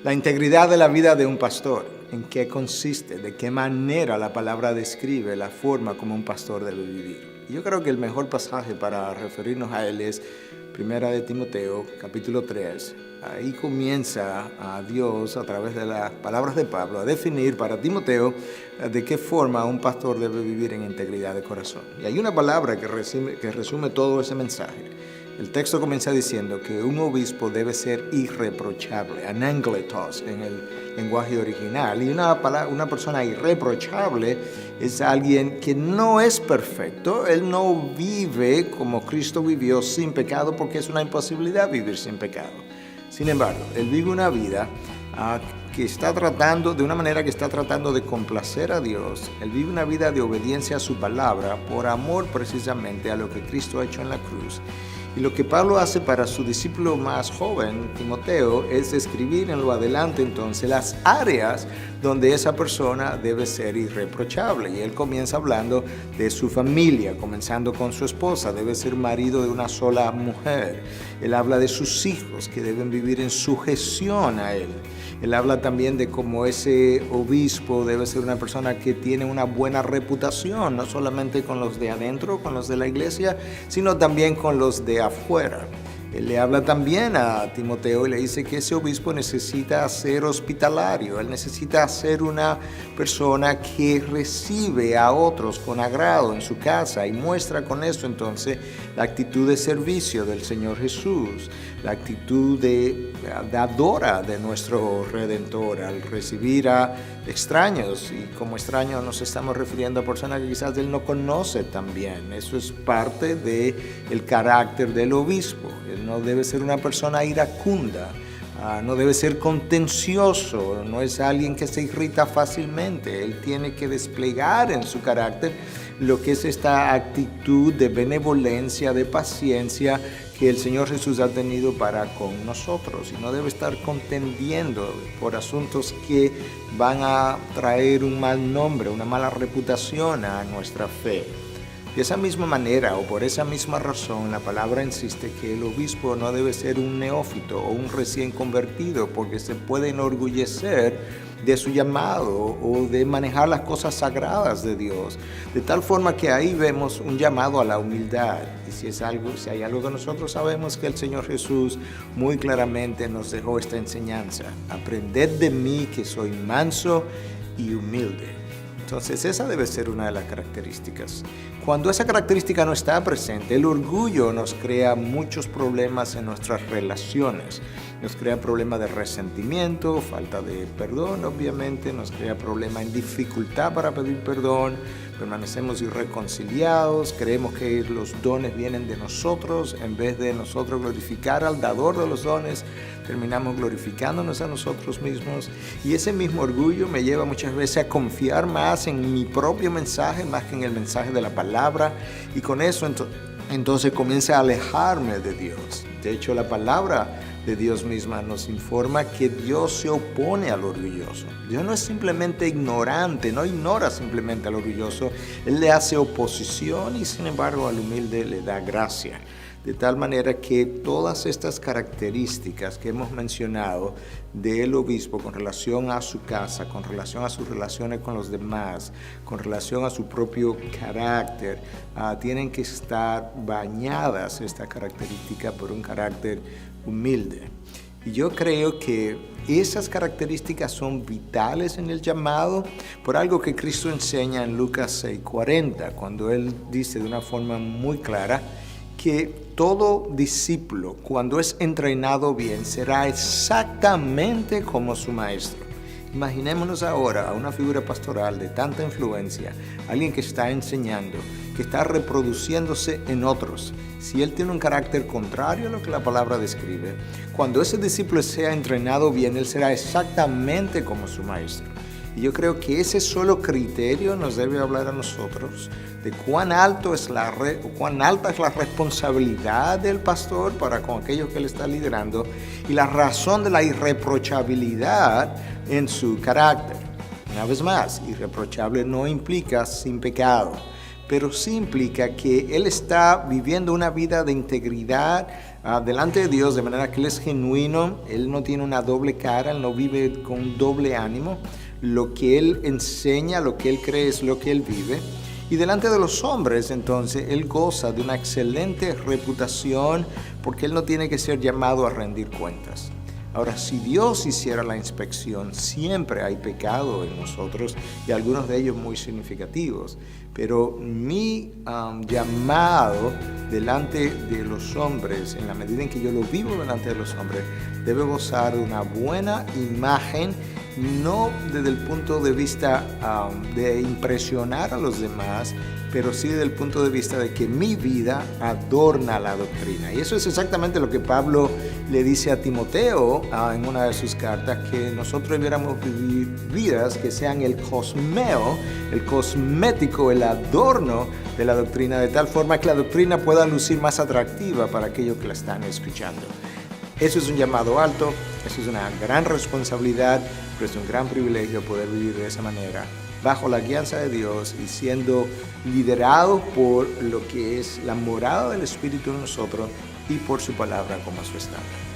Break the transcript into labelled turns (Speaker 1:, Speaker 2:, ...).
Speaker 1: La integridad de la vida de un pastor, ¿en qué consiste? ¿De qué manera la palabra describe la forma como un pastor debe vivir? Yo creo que el mejor pasaje para referirnos a él es Primera de Timoteo, capítulo 3. Ahí comienza a Dios, a través de las palabras de Pablo, a definir para Timoteo de qué forma un pastor debe vivir en integridad de corazón. Y hay una palabra que resume todo ese mensaje. El texto comienza diciendo que un obispo debe ser irreprochable, anangletos en el lenguaje original. Y una persona irreprochable es alguien que no es perfecto. Él no vive como Cristo vivió sin pecado, porque es una imposibilidad vivir sin pecado. Sin embargo, él vive una vida que está tratando, de una manera que está tratando de complacer a Dios. Él vive una vida de obediencia a su palabra por amor precisamente a lo que Cristo ha hecho en la cruz. Y lo que Pablo hace para su discípulo más joven, Timoteo, es escribir en lo adelante entonces las áreas donde esa persona debe ser irreprochable. Y él comienza hablando de su familia, comenzando con su esposa, debe ser marido de una sola mujer. Él habla de sus hijos que deben vivir en sujeción a él. Él habla también de cómo ese obispo debe ser una persona que tiene una buena reputación, no solamente con los de adentro, con los de la iglesia, sino también con los de afuera. Él le habla también a Timoteo y le dice que ese obispo necesita ser hospitalario, él necesita ser una persona que recibe a otros con agrado en su casa y muestra con eso entonces la actitud de servicio del Señor Jesús, la actitud de dadora de nuestro Redentor al recibir a extraños. Y como extraños nos estamos refiriendo a personas que quizás él no conoce tan bien. Eso es parte del carácter del obispo. Él no debe ser una persona iracunda, no debe ser contencioso, no es alguien que se irrita fácilmente. Él tiene que desplegar en su carácter lo que es esta actitud de benevolencia, de paciencia que el Señor Jesús ha tenido para con nosotros, y no debe estar contendiendo por asuntos que van a traer un mal nombre, una mala reputación a nuestra fe. De esa misma manera, o por esa misma razón, la palabra insiste que el obispo no debe ser un neófito o un recién convertido, porque se puede enorgullecer de su llamado o de manejar las cosas sagradas de Dios, de tal forma que ahí vemos un llamado a la humildad. Y si hay algo que nosotros sabemos, que el Señor Jesús muy claramente nos dejó esta enseñanza: aprended de mí, que soy manso y humilde. Entonces esa debe ser una de las características. Cuando esa característica no está presente, el orgullo nos crea muchos problemas en nuestras relaciones. Nos crea problemas de resentimiento, falta de perdón, obviamente, nos crea problemas en dificultad para pedir perdón, permanecemos irreconciliados, creemos que los dones vienen de nosotros, en vez de nosotros glorificar al dador de los dones, terminamos glorificándonos a nosotros mismos. Y ese mismo orgullo me lleva muchas veces a confiar más en mi propio mensaje, más que en el mensaje de la palabra, y con eso entonces comienza a alejarme de Dios. De hecho, la palabra de Dios misma nos informa que Dios se opone al orgulloso. Dios no es simplemente ignorante, no ignora simplemente al orgulloso. Él le hace oposición y sin embargo al humilde le da gracia. De tal manera que todas estas características que hemos mencionado del obispo con relación a su casa, con relación a sus relaciones con los demás, con relación a su propio carácter, tienen que estar bañadas, esta característica, por un carácter humilde. Y yo creo que esas características son vitales en el llamado, por algo que Cristo enseña en Lucas 6:40, cuando Él dice de una forma muy clara que todo discípulo, cuando es entrenado bien, será exactamente como su maestro. Imaginémonos ahora a una figura pastoral de tanta influencia, alguien que está enseñando, que está reproduciéndose en otros. Si él tiene un carácter contrario a lo que la palabra describe, cuando ese discípulo sea entrenado bien, él será exactamente como su maestro. Y yo creo que ese solo criterio nos debe hablar a nosotros de cuán alta es la responsabilidad del pastor para con aquellos que él está liderando, y la razón de la irreprochabilidad en su carácter. Una vez más, irreprochable no implica sin pecado, pero sí implica que él está viviendo una vida de integridad delante de Dios, de manera que él es genuino, él no tiene una doble cara, él no vive con un doble ánimo. Lo que él enseña, lo que él cree es lo que él vive. Y delante de los hombres, entonces, él goza de una excelente reputación porque él no tiene que ser llamado a rendir cuentas. Ahora, si Dios hiciera la inspección, siempre hay pecado en nosotros y algunos de ellos muy significativos. Pero mi llamado delante de los hombres, en la medida en que yo lo vivo delante de los hombres, debe gozar de una buena imagen, no desde el punto de vista de impresionar a los demás, pero sí desde el punto de vista de que mi vida adorna la doctrina. Y eso es exactamente lo que Pablo le dice a Timoteo en una de sus cartas, que nosotros debiéramos vivir vidas que sean el cosmeo, el cosmético, el adorno de la doctrina, de tal forma que la doctrina pueda lucir más atractiva para aquellos que la están escuchando. Eso es un llamado alto, eso es una gran responsabilidad, pero es un gran privilegio poder vivir de esa manera, bajo la guianza de Dios y siendo liderados por lo que es la morada del Espíritu en nosotros y por su palabra como su estándar.